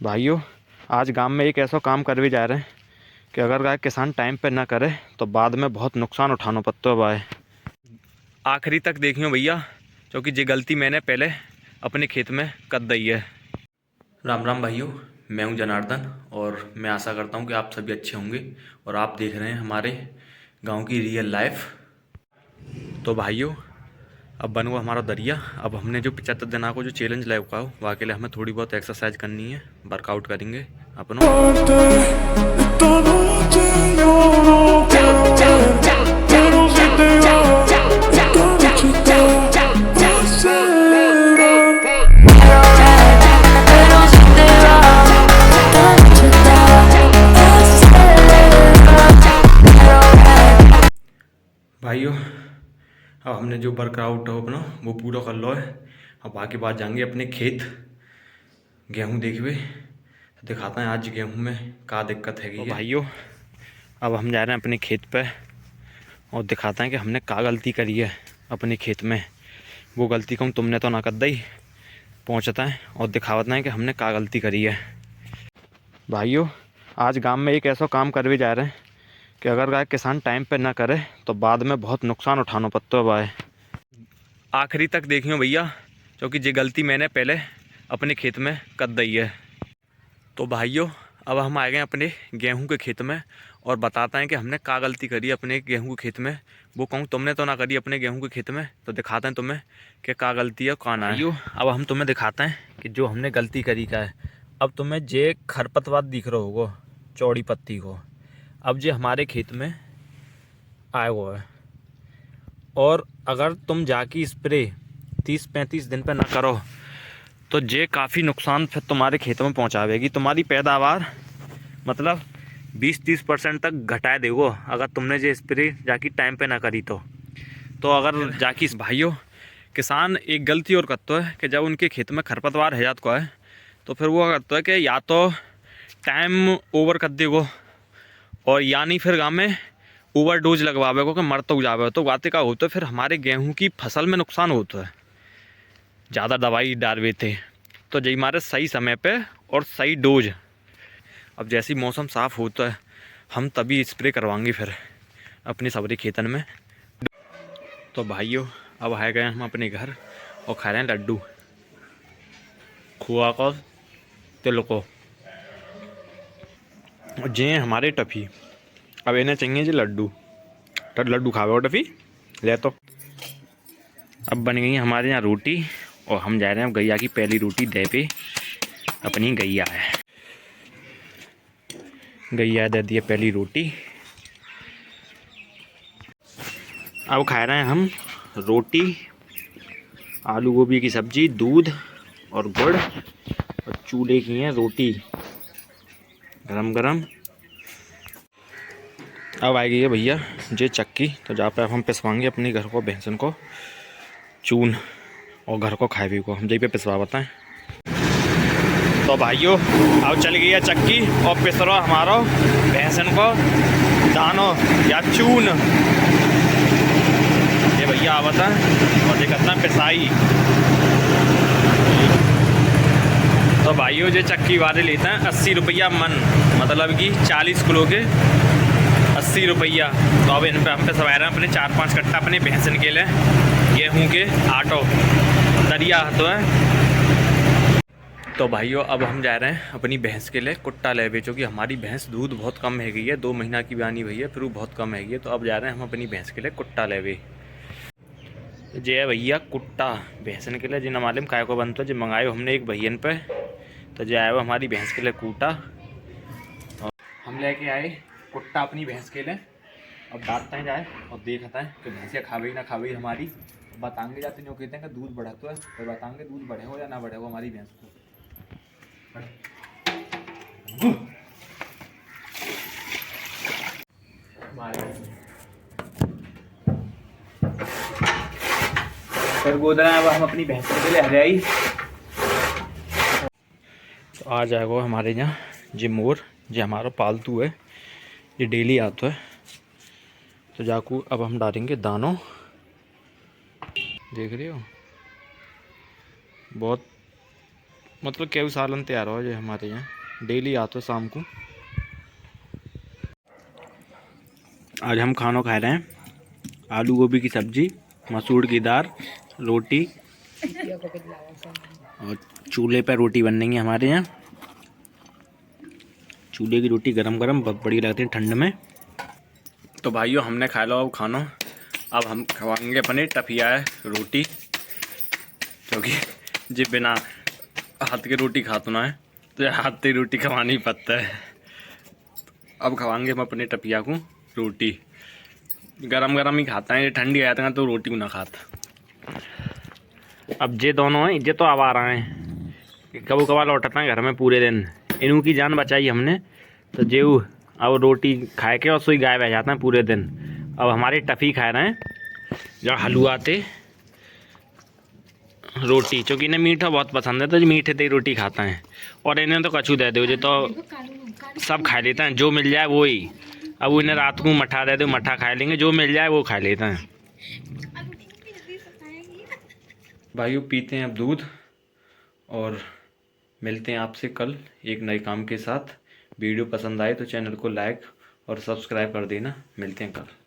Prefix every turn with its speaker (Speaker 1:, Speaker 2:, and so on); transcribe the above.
Speaker 1: भाइयों, आज गांव में एक ऐसा काम कर भी जा रहे हैं कि अगर गाय किसान टाइम पे ना करे तो बाद में बहुत नुकसान उठाना पड़ता है भाई। आखिरी तक देखियो भैया, क्योंकि ये गलती मैंने पहले अपने खेत में कर दी है। राम राम भाइयों, मैं हूं जनार्दन और मैं आशा करता हूं कि आप सभी अच्छे होंगे और आप देख रहे हैं हमारे गांव की रियल लाइफ। तो भाइयों, अब बन हुआ हमारा दरिया। अब हमने जो 75 दिनों को जो चैलेंज लाया हुआ है, वहाँ के लिए हमें थोड़ी बहुत एक्सरसाइज करनी है, वर्कआउट करेंगे अपनों। भाइयों, अब हमने जो वर्कआउट हो अपना वो पूरा कर लो है। अब बाकी बात जाएंगे अपने खेत गेहूं देखिए, तो दिखाता है आज गेहूं में क्या दिक्कत है। तो भाइयों, अब हम जा रहे हैं अपने खेत पे और दिखाते हैं कि हमने क्या गलती करी है अपने खेत में। वो गलती को तुमने तो ना कर दी, पहुँचता है और दिखावता है कि हमने क्या गलती करी है। भाइयों, आज गांव में एक ऐसा काम कर भी जा रहे हैं कि अगर गाय किसान टाइम पे ना करे तो बाद में बहुत नुकसान उठाना पड़ता है भाई। आखिरी तक देखियो भैया, क्योंकि ये गलती मैंने पहले अपने खेत में कर दी है। तो भाइयों, अब हम आ गए अपने गेहूं के खेत में और बताते हैं कि हमने क्या गलती करी अपने गेहूं के खेत में। वो कहूँ तुमने तो ना करी अपने गेहूं के खेत में, तो दिखाते हैं तुम्हें कि क्या गलती है कौन है। भाइयों, अब हम तुम्हें दिखाते हैं कि जो हमने गलती करी का है। अब तुम्हें जे खरपतवार दिख रहा होगा चौड़ी पत्ती को, अब जे हमारे खेत में आया हुआ है, और अगर तुम जाके स्प्रे 30-35 दिन पे ना करो तो ये काफ़ी नुकसान फिर तुम्हारे खेतों में पहुंचावेगी। तुम्हारी पैदावार मतलब 20-30% तक घटा देगो अगर तुमने ये स्प्रे जाके टाइम पे ना करी तो अगर जाके भाइयों, किसान एक गलती और करता है कि जब उनके खेत में खरपतवार है जात को है, तो फिर वो करता है कि या तो टाइम ओवर कर देगो और यानी फिर गाँव में ओवर डोज लगवावे को कि मर तो जावे। तो गाते का होता है फिर हमारे गेहूं की फसल में नुकसान होता है, ज़्यादा दवाई डालवे थे। तो जी हमारे सही समय पे और सही डोज, अब जैसी मौसम साफ़ होता है हम तभी स्प्रे करवाएंगे फिर अपने सबरे खेतन में। तो भाइयों, अब आए गए हम अपने घर और खा रहे हैं लड्डू खोआ को तिल को। जे हमारे टफ़ी, अब इन्हें चाहिए जी लड्डू, तो लड्डू खावे और टफ़ी ले। तो अब बन गई हमारे यहाँ रोटी और हम जा रहे हैं गैया की पहली रोटी दे पे। अपनी गैया है, गैया दे दी पहली रोटी। अब खा रहे हैं हम रोटी, आलू गोभी की सब्जी, दूध और गुड़, और चूल्हे की है रोटी गरम गरम। अब आ गई है भैया जे चक्की, तो जहाँ पे अब हम पिसवाएंगे अपनी घर को भैंसन को चून और घर को खाए भी को हम जहीं पे पिसवा बताएं। तो भाइयों, अब चल गई है चक्की और पिस रहा हमारा भैंसन को दानो या चून। ये भैया आवता है और ये करता है पिसाई। तो भाइयों, जो चक्की वाले लेते हैं 80 रुपया मन, मतलब कि 40 किलो के 80 रुपया। तो अब इन पर हम पिसवा रहे हैं अपने 4-5 कट्टा अपने भैंसन के लिए गेहूँ के आटो दरिया तो है। तो भाइयों, अब हम जा रहे हैं अपनी भैंस के लिए कुट्टा ले बेचो कि हमारी भैंस दूध बहुत कम है गई है, 2 महीना की बयानी हुई है फिर वो बहुत कम है गई है। तो अब जा रहे हैं हम अपनी भैंस के लिए कुट्टा ले बे। जे है भैया कुट्टा भैंसन के लिए, जिन मालूम काय को बनता है, जो मंगाए हमने एक भैयन पे, तो जो आया वो हमारी भैंस के लिए कूटा और हम लेके आए कुट्टा अपनी भैंस के लिए। अब डालते हैं जाए और देखता है कि भैंसियाँ खावे ना खावे हमारी। बताएंगे जाते नहीं कहते हैं कि दूध बढ़ा तो है, तो बताएंगे दूध बढ़े हो या ना बढ़े हो हमारी भैंस को। फिर गोदना अब हम अपनी भैंस के लिए हरियाई। तो आ जाएगा हमारे यहाँ जे मोर, जो हमारा पालतू है, ये डेली आता है। तो जाकू अब हम डालेंगे दानों, देख रहे हो बहुत मतलब केहू सालन तैयार हो जो हमारे यहाँ डेली आते शाम को। आज हम खाना खा रहे हैं, आलू गोभी की सब्जी, मसूर की दाल, रोटी, और चूल्हे पर रोटी बन रही है हमारे यहाँ। चूल्हे की रोटी गरम गरम बहुत बढ़िया लगती है ठंड में। तो भाइयों हमने खा लो अब खाना। अब हम खवाएंगे अपने टफिया है रोटी, क्योंकि जी बिना हाथ की रोटी खाता ना है तो हाथ की रोटी खवानी पड़ता है। अब खवाएंगे हम अपने टफिया को रोटी, गरम गरम ही खाता है, ये ठंडी आ जाता है तो रोटी को ना खाता। अब ये दोनों हैं, ये तो अब आ रहे हैं, कबू कबार लौटता है घर में पूरे दिन, इनू की जान बचाई हमने तो जेऊ अब रोटी खाए के और सोई गाय बह जाते हैं पूरे दिन। अब हमारे टफ़ी खा रहे हैं जो हलवा थे रोटी, क्योंकि इन्हें मीठा बहुत पसंद है तो मीठे से रोटी खाता है। और इन्हें तो कछू दे दो, जो तो सब खा लेते हैं, जो मिल जाए वो ही। अब इन्हें रात को मठा दे दो, मठा खा लेंगे, जो मिल जाए वो खा लेते हैं। भाइयों पीते हैं अब दूध, और मिलते हैं आपसे कल एक नए काम के साथ। वीडियो पसंद आए तो चैनल को लाइक और सब्सक्राइब कर देना। मिलते हैं कल।